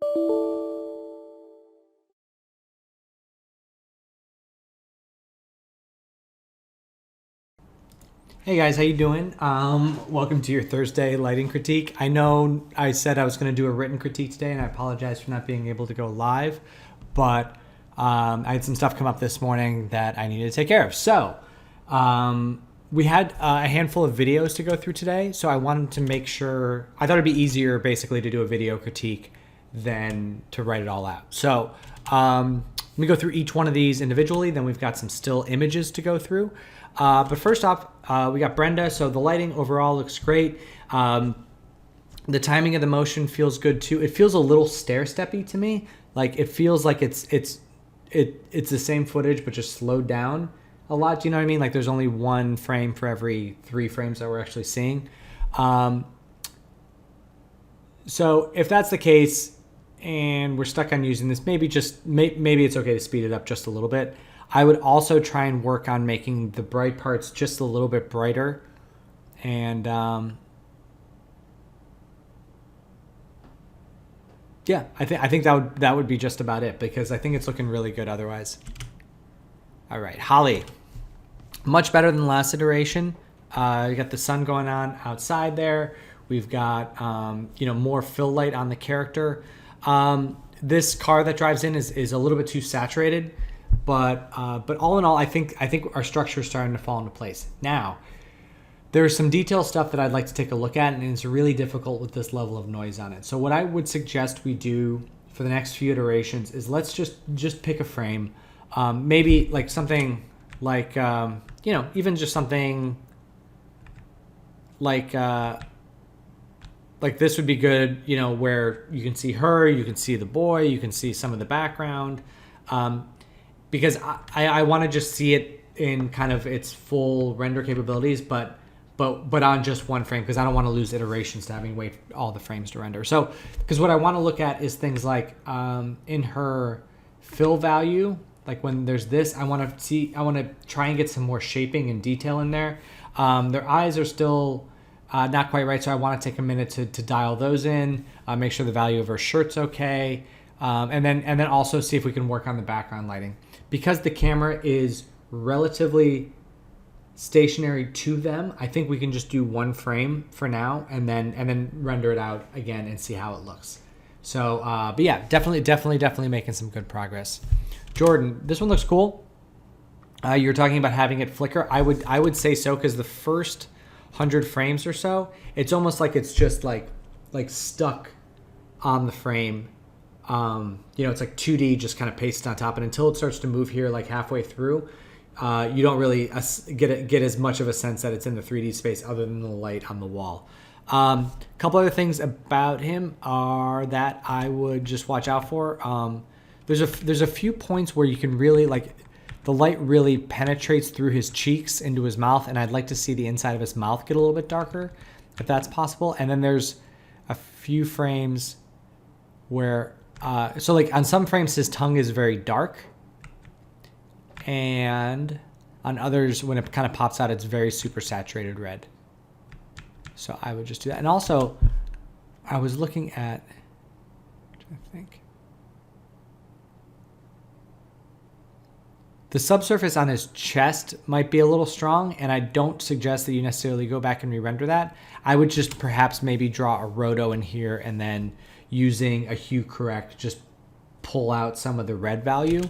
Hey guys, how you doing? Welcome to your Thursday lighting critique. I know I said I was going to do a written critique today, and I apologize for not being able to go live, but I had some stuff come up this morning that I needed to take care of. So we had a handful of videos to go through today, so I wanted to make sure, I thought it'd be easier basically to do a video critique than to write it all out. So let me go through each one of these individually, then we've got some still images to go through. But first off, we got Brenda. So the lighting overall looks great. The timing of the motion feels good too. It feels a little stair-steppy to me. Like it feels like it's the same footage but just slowed down a lot. Do you know what I mean? Like there's only one frame for every 3 frames that we're actually seeing. So if that's the case and we're stuck on using this, maybe it's okay to speed it up just a little bit. I would also try and work on making the bright parts just a little bit brighter. And yeah, I think that would be just about it, because I think it's looking really good otherwise. All right, Holly, much better than the last iteration. You got the sun going on outside there. We've got more fill light on the character. This car that drives in is a little bit too saturated. But all in all, I think our structure is starting to fall into place. Now, there's some detail stuff that I'd like to take a look at, and it's really difficult with this level of noise on it. So what I would suggest we do for the next few iterations is let's just pick a frame, maybe like something like even just something like this would be good. Where you can see her, you can see the boy, you can see some of the background. Because I want to just see it in kind of its full render capabilities, but on just one frame, because I don't want to lose iterations to having to wait all the frames to render. So, because what I want to look at is things like in her fill value, like when there's this, I want to try and get some more shaping and detail in there. Their eyes are still not quite right, so I want to take a minute to dial those in, make sure the value of her shirt's okay, and then also see if we can work on the background lighting. Because the camera is relatively stationary to them, I think we can just do one frame for now and then render it out again and see how it looks. So, but yeah, definitely making some good progress. Jordan, this one looks cool. You're talking about having it flicker. I would say so, because the first 100 frames or so, it's almost like it's just like stuck on the frame. It's like 2D just kind of pasted on top, and until it starts to move here like halfway through, you don't really get as much of a sense that it's in the 3D space other than the light on the wall. A couple other things about him are that I would just watch out for. There's a few points where you can really the light really penetrates through his cheeks into his mouth, and I'd like to see the inside of his mouth get a little bit darker if that's possible. And then there's a few frames where so like on some frames his tongue is very dark, and on others when it kind of pops out it's very super saturated red. So I would just do that. And also I was looking at, I think the subsurface on his chest might be a little strong, and I don't suggest that you necessarily go back and re-render that. I would just perhaps maybe draw a roto in here, and then using a hue correct, just pull out some of the red value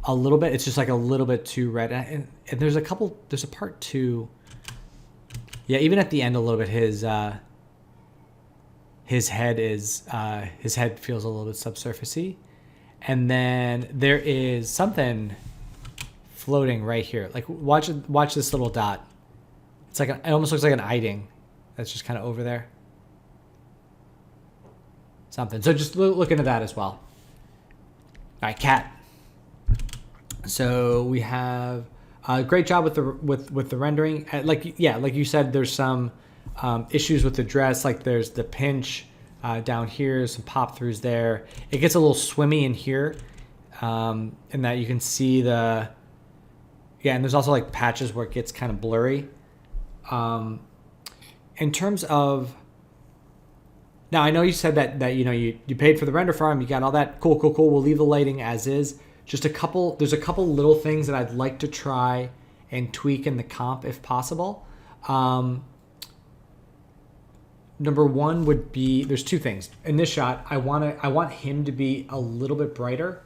a little bit. It's just like a little bit too red. And there's a part too. Yeah, even at the end a little bit, his head feels a little bit subsurfacey. And then there is something floating right here. Like watch this little dot. It's like it almost looks like an iding that's just kind of over there. Something. So just look into that as well. All right, Kat. So we have a great job with the rendering. Like you said, there's some issues with the dress. Like there's the pinch down here, some pop throughs there. It gets a little swimmy in here, in that you can see and there's also like patches where it gets kind of blurry. In terms of Now, I know you said that you paid for the render farm, you got all that. Cool. We'll leave the lighting as is. There's a couple little things that I'd like to try and tweak in the comp if possible. Number one would be, there's two things. In this shot, I want him to be a little bit brighter,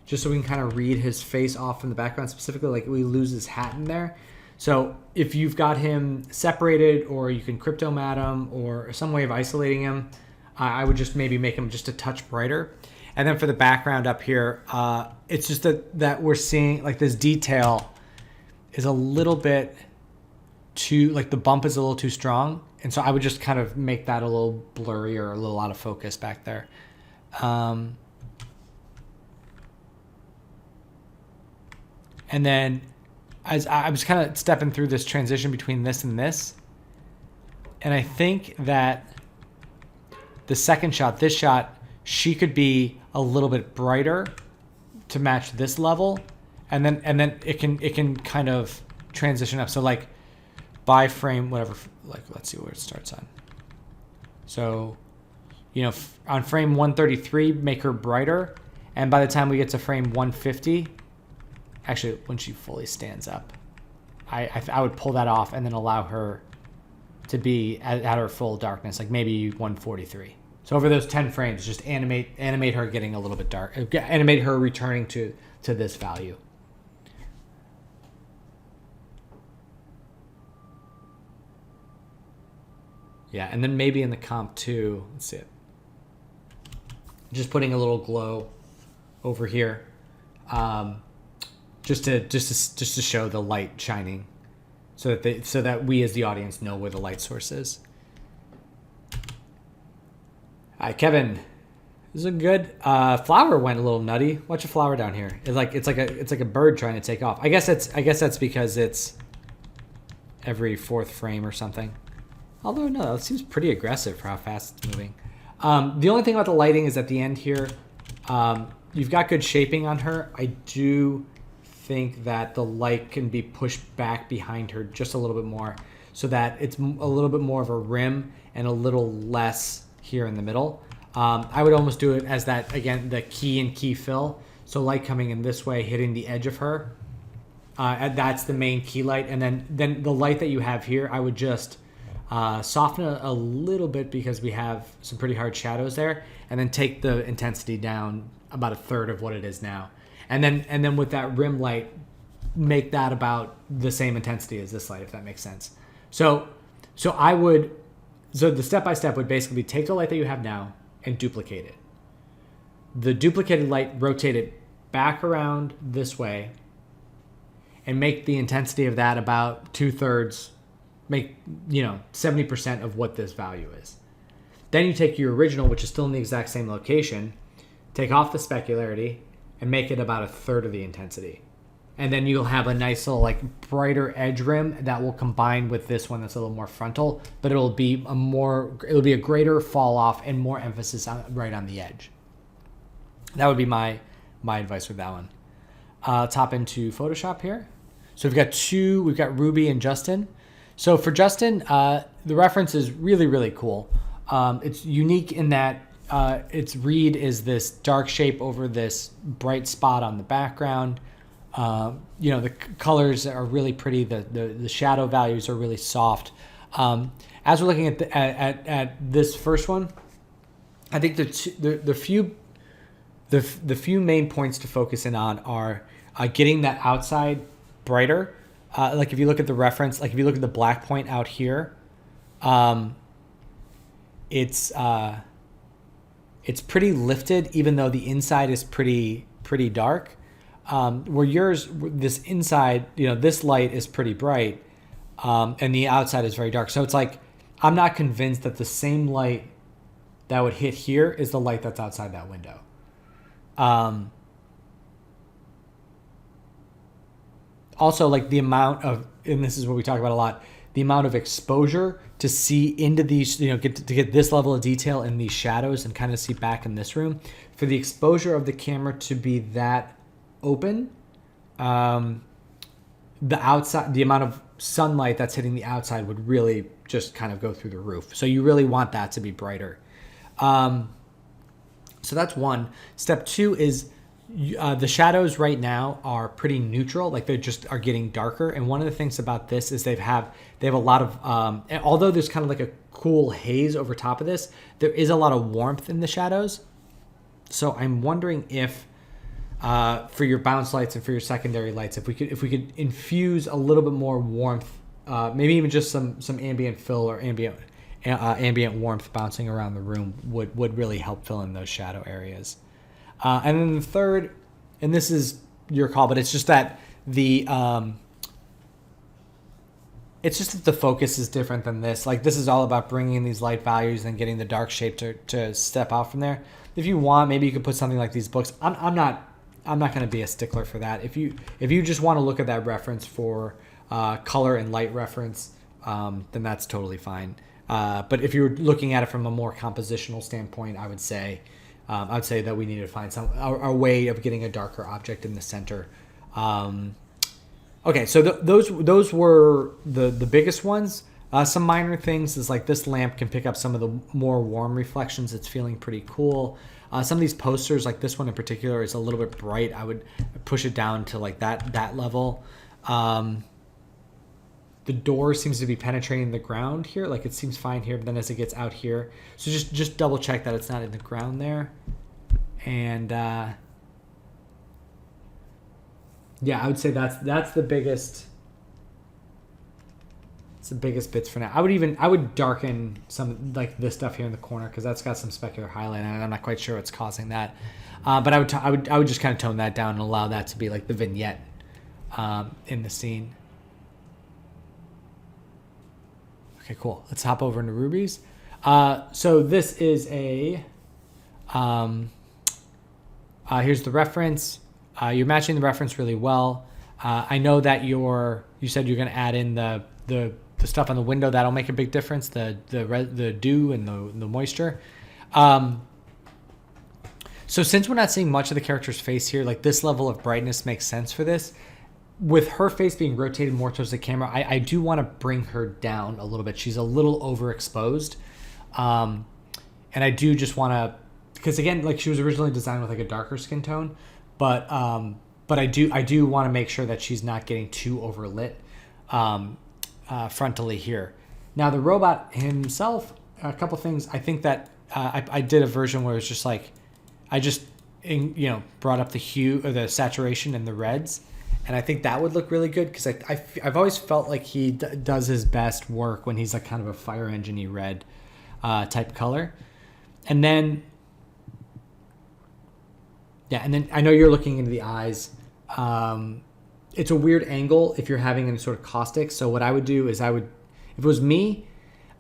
just so we can kind of read his face off in the background, specifically like we lose his hat in there. So if you've got him separated, or you can crypto mat him, or some way of isolating him, I would just maybe make him just a touch brighter. And then for the background up here, it's just that we're seeing like this detail is a little bit too, like the bump is a little too strong. And so I would just kind of make that a little blurry or a little out of focus back there. And then as I was kind of stepping through this transition between this and this, and I think that the second shot, this shot, she could be a little bit brighter to match this level, and then it can kind of transition up. So like by frame, whatever, like let's see where it starts on. So, on frame 133, make her brighter, and by the time we get to frame 150, actually when she fully stands up, I would pull that off and then allow her to be at her full darkness, like maybe 143. So over those 10 frames, just animate her getting a little bit dark, animate her returning to this value. Yeah, and then maybe in the comp too, let's see it. Just putting a little glow over here, just to show the light shining, so that we as the audience know where the light source is. Hi, Keven. This is good. Flower went a little nutty. Watch a flower down here. It's like a bird trying to take off. I guess that's because it's every fourth frame or something. Although no, it seems pretty aggressive for how fast it's moving. The only thing about the lighting is at the end here, you've got good shaping on her. I do think that the light can be pushed back behind her just a little bit more, so that it's a little bit more of a rim and a little less here in the middle. I would almost do it as that, again, the key and key fill. So light coming in this way, hitting the edge of her. That's the main key light. And then the light that you have here, I would just soften a little bit because we have some pretty hard shadows there. And then take the intensity down about a third of what it is now. And then with that rim light, make that about the same intensity as this light, if that makes sense. So the step-by-step would basically be take the light that you have now and duplicate it. The duplicated light, rotate it back around this way and make the intensity of that about 2/3, make 70% of what this value is. Then you take your original, which is still in the exact same location, take off the specularity and make it about 1/3 of the intensity. And then you'll have a nice little brighter edge rim that will combine with this one that's a little more frontal, but it'll be a greater fall off and more emphasis right on the edge. That would be my advice with that one. Top into Photoshop here. So we've got Rubi and Justin. So for Justin, the reference is really, really cool. It's unique in that its read is this dark shape over this bright spot on the background. The colors are really pretty. The shadow values are really soft. As we're looking at this first one, I think the few main points to focus in on are getting that outside brighter. Like if you look at the reference, like if you look at the black point out here, it's pretty lifted, even though the inside is pretty dark. Where yours, this inside, this light is pretty bright, and the outside is very dark. So it's like, I'm not convinced that the same light that would hit here is the light that's outside that window. Also, the amount of, and this is what we talk about a lot, the amount of exposure to see into these, get this level of detail in these shadows and kind of see back in this room. For the exposure of the camera to be that open, the outside, the amount of sunlight that's hitting the outside would really just kind of go through the roof. So you really want that to be brighter. So that's one. Step two is the shadows right now are pretty neutral. Like they just are getting darker. And one of the things about this is they have a lot of, although there's kind of like a cool haze over top of this, there is a lot of warmth in the shadows. So I'm wondering if for your bounce lights and for your secondary lights, if we could infuse a little bit more warmth, maybe even just some ambient fill or ambient warmth bouncing around the room would really help fill in those shadow areas. And then the third, and this is your call, but it's just that the focus is different than this. Like this is all about bringing in these light values and getting the dark shape to step out from there. If you want, maybe you could put something like these books. I'm not going to be a stickler for that. If you just want to look at that reference for color and light reference, then that's totally fine. But if you're looking at it from a more compositional standpoint, I would say that we need to find a way of getting a darker object in the center. Okay, so those were the biggest ones. Some minor things is like this lamp can pick up some of the more warm reflections. It's feeling pretty cool. Some of these posters, like this one in particular, is a little bit bright. I would push it down to like that level. The door seems to be penetrating the ground here. Like it seems fine here, but then as it gets out here, so just double check that it's not in the ground there. And yeah, I would say that's the biggest. It's the biggest bits for now. I would darken some like this stuff here in the corner because that's got some specular highlight on it. I'm not quite sure what's causing that, but I would just kind of tone that down and allow that to be like the vignette in the scene. Okay, cool. Let's hop over into Rubi's. So this is a here's the reference. You're matching the reference really well. I know that you said you're going to add in the stuff on the window. That'll make a big difference. The dew and the moisture. So since we're not seeing much of the character's face here, like this level of brightness makes sense for this. With her face being rotated more towards the camera, I do want to bring her down a little bit. She's a little overexposed. And I do just want to, because again, like she was originally designed with like a darker skin tone, but I do want to make sure that she's not getting too overlit frontally here. Now the robot himself, a couple things. I think that I did a version where it's just like, I just brought up the hue or the saturation and the reds. And I think that would look really good because I've always felt like he does his best work when he's like kind of a fire engine-y red type color. And then, I know you're looking into the eyes. It's a weird angle if you're having any sort of caustic. So what I would do is if it was me,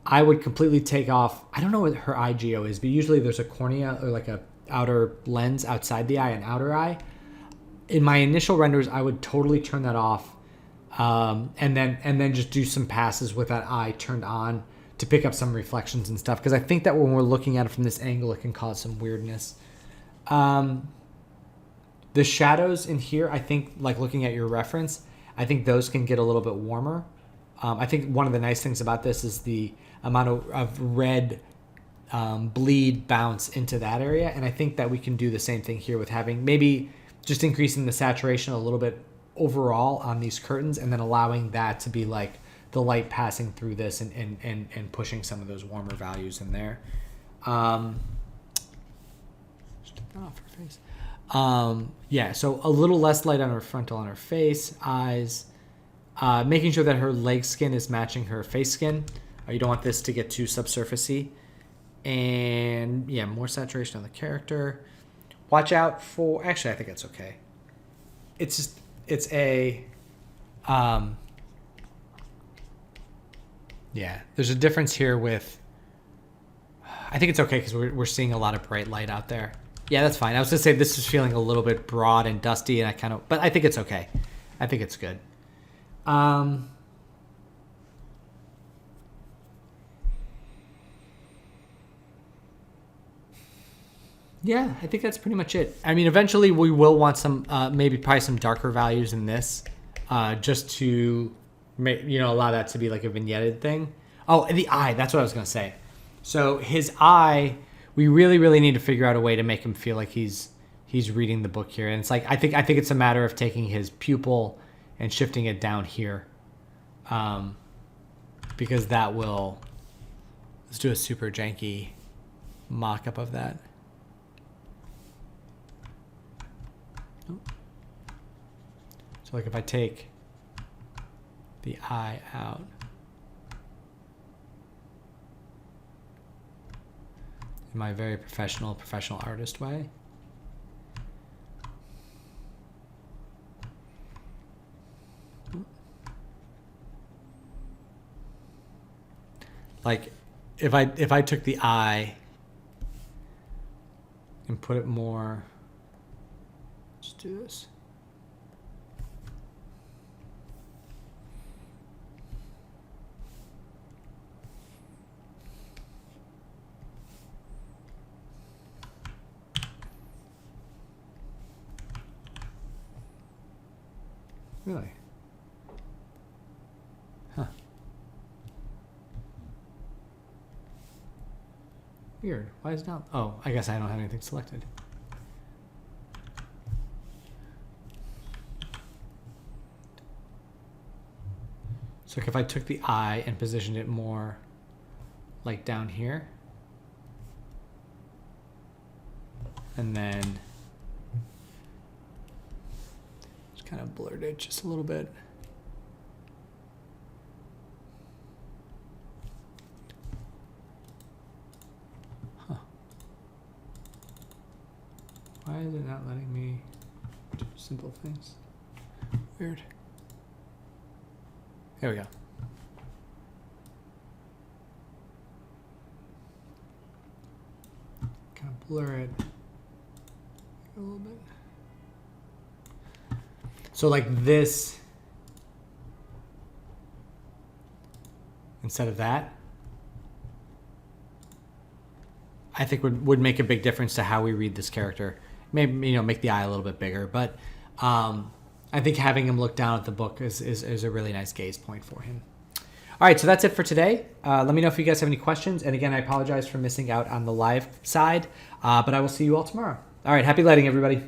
I would completely take off. I don't know what her eye geo is, but usually there's a cornea or like a outer lens outside the eye and outer eye. In my initial renders, I would totally turn that off, and then just do some passes with that eye turned on to pick up some reflections and stuff. Because I think that when we're looking at it from this angle, it can cause some weirdness. The shadows in here, I think, like looking at your reference, I think those can get a little bit warmer. I think one of the nice things about this is the amount of red bleed bounce into that area, and I think that we can do the same thing here with having maybe just increasing the saturation a little bit overall on these curtains and then allowing that to be like the light passing through this and pushing some of those warmer values in there. Just take that off her face. So a little less light on her frontal, on her face, eyes, making sure that her leg skin is matching her face skin. You don't want this to get too subsurfacey. And yeah, more saturation on the character. Watch out for, actually, I think it's okay. There's a difference here with, I think it's okay because we're seeing a lot of bright light out there. Yeah, that's fine. I was going to say this is feeling a little bit broad and dusty, and but I think it's okay. I think it's good. Yeah, I think that's pretty much it. I mean, eventually we will want some, probably some darker values in this, just to make, allow that to be like a vignetted thing. Oh, and the eye, that's what I was going to say. So his eye, we really need to figure out a way to make him feel like he's reading the book here. And it's like, I think it's a matter of taking his pupil and shifting it down here. Because that will, let's do a super janky mock-up of that. So like if I take the eye out, in my very professional artist way, like if I took the eye and put it more, let's do this. Really? Huh. Weird. Why is it not? Oh, I guess I don't have anything selected. So if I took the eye and positioned it more like down here, and then kind of blurred it just a little bit. Huh. Why is it not letting me do simple things? Weird. There we go. Kind of blur it a little bit. So like this, instead of that, I think would make a big difference to how we read this character. Maybe, make the eye a little bit bigger, but I think having him look down at the book is a really nice gaze point for him. All right, so that's it for today. Let me know if you guys have any questions. And again, I apologize for missing out on the live side, but I will see you all tomorrow. All right, happy lighting, everybody.